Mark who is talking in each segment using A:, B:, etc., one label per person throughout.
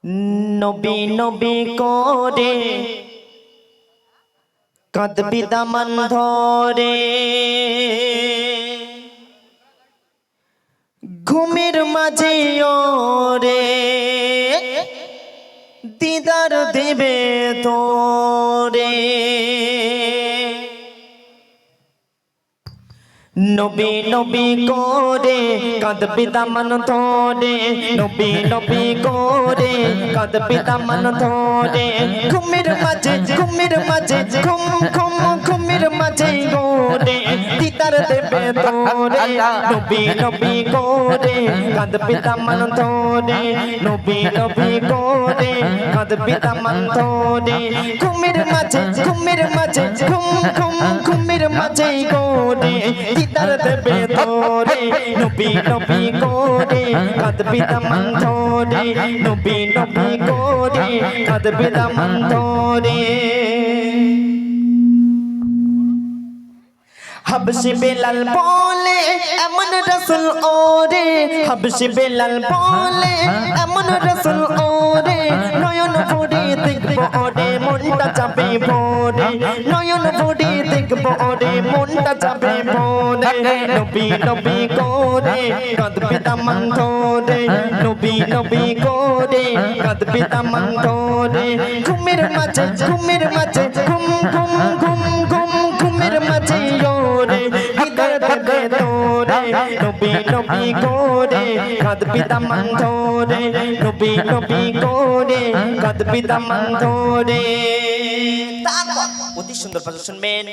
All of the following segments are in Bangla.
A: নবী নবী করে কাঁদবি দামান ধরে, ঘুমের মাঝে ওরে দিদার দেবে তোরে। নবী নবী করে কাঁদবি দামান ধরে, নবী নবী করে কাঁদবি দামান ধরে, ঘুমের মাঝে ঘুম ঘুম ঘুমের মাঝে গোরে দিদার দেবে তোরে। নবী নবী করে কাঁদবি দামান ধরে, নবী নবী করে কাঁদবি দামান ধরে, ঘুমের মাঝে ঘুম ঘুম ঘুমের মাঝে গোরে দিদার দেবে তোরে। নবী নবী করে কাঁদবি দামান ধরে, নবী নবী করে কাঁদবি দামান ধরে। হাবশি বেলাল বলে এমন রাসূল ওরে, হাবশি বেলাল বলে এমন রাসূল ওরে, নয়ন ভরে দেখব ওরে মনটা যাবে ভরে, নয়ন ভরে দেখব ওরে মনটা যাবে ভরে। নবী নবী করে কাঁদবি দামান ধরে, নবী নবী করে কাঁদবি দামান ধরে, ঘুমের মাঝে ঘুম ঘুম ঘুম ঘুম ঘুমের মাঝে ওরে দিদার দেবে তোরে। নবী নবী করে কাঁদবি দামান ধরে, নবী নবী করে কাঁদবি দামান ধরে। তারপর অতি সুন্দর ভাষা শুনবেন।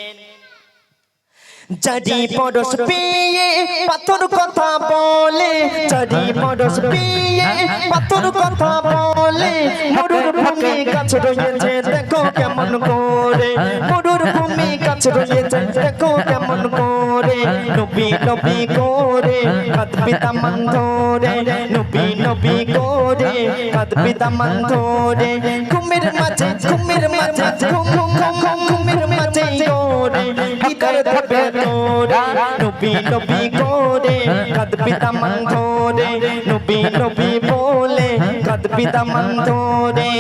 A: চারি পরশ পেয়ে পাথর কথা বলে, চারি পরশ পেয়ে পাথর কথা বলে, মরুর ভূমি গাছ রয়েছে দেখো কেমন করে, মরুর ভূমি গাছ রয়েছে দেখো কেমন করে। নবী নবী করে কাঁদবি দামান ধরে, নবী নবী করে কাঁদবি দামান ধরে, ঘুমের মাঝে ঘুম ঘুম ঘুমের মাঝে গোরে দিদার দেবে তোরে। নবী নবী করে কাঁদবি দামান ধরে, নবী নবী বলে কাঁদবি দামান ধরে।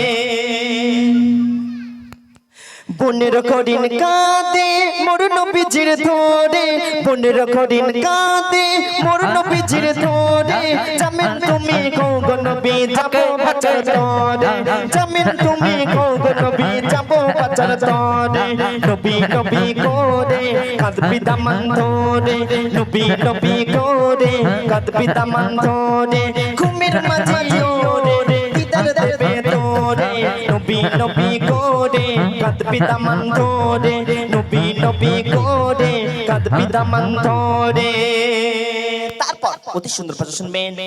A: বনের হরিণ কাঁদে মোর নবীজির ধরে, বনের হরিণ কাঁদে মোর নবীজির ধরে, জামিন তুমি গো নবী যাবো বাঁচার তরে, জামিন তুমি গো নবী যাবো বাঁচার তরে। নবী নবী করে কাঁদবি দামান ধরে, নবী নবী করে কাঁদবি দামান ধরে, ঘুমের মাঝে ওরে দিদার দেবে তোরে। নবী নবী করে কাঁদবি দামান ধরে, নবী নবী করে কাঁদবি দামান ধরে। তারপর অতি সুন্দর ভাষা শুনবেন।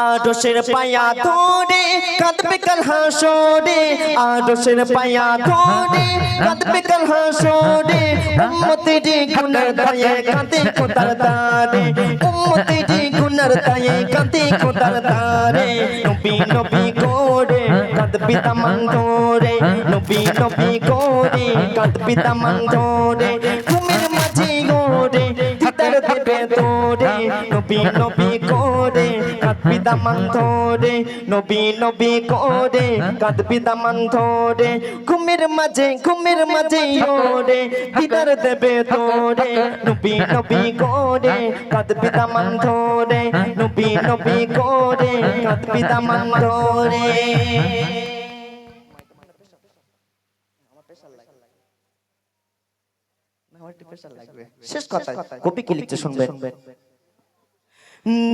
A: আরশের পায়া ধরে কাঁদবে কাল হাসরে, আরশের পায়া ধরে কাঁদবে কাল হাসরে, উম্মতের গুনার দায়ে কাঁদে খোদার দারে, উম্মতের গুনার দায়ে কাঁদে খোদার দারে। নবী নবী করে কাঁদবি দামান ধরে, নবী নবী করে কাঁদবি দামান ধরে, ঘুমের মাঝে গোরে দিদার দেবে তোরে। নবী নবী করে কাঁদবি দামান ধরে, নবী নবী করে কাঁদবি দামান ধরে, ঘুমের মাঝে ওরে দিদার দেবে তোরে। নবী নবী করে কাঁদবি দামান ধরে, নবী নবী করে কাঁদবি দামান ধরে। শেষ কথা কবি কি লিখতে শুনবেন।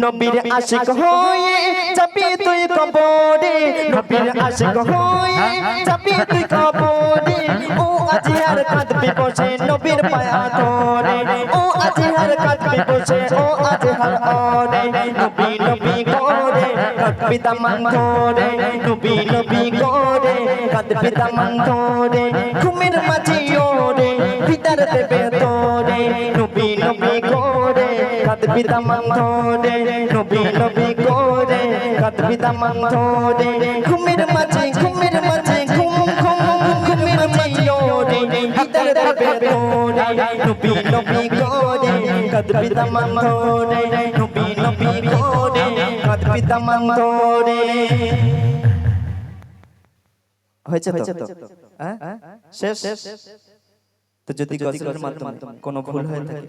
A: নবীর আশিক হয়ে যাবি তুই কবরে, নবীর আশিক হয়ে যাবি তুই কবরে, ও আজিহার কাঁদবি বসে নবীর পায়া ধরে, ও আজিহার কাঁদবি বসে ও আজিহার ওরে। নবী নবী করে কাঁদবি দামান ধরে, নবী নবী করে কাঁদবি দামান ধরে, ঘুমের মাঝে ওরে দিদার দেবে তোরে। নবী নবী করে কাঁদবি দামান ধরে, নবী নবী করে কাঁদবি দামান ধরে, ঘুমের মাঝে ঘুম ঘুম ঘুমের মাঝে ওরে দিদার দেবে তোরে। নবী নবী করে কাঁদবি দামান ধরে নবী নবী করে কাঁদবি দামান ধরে হয়েছে তো হ্যাঁ শেষ তো যদি গজলের মাধ্যমে কোনো ভুল হয়ে থাকে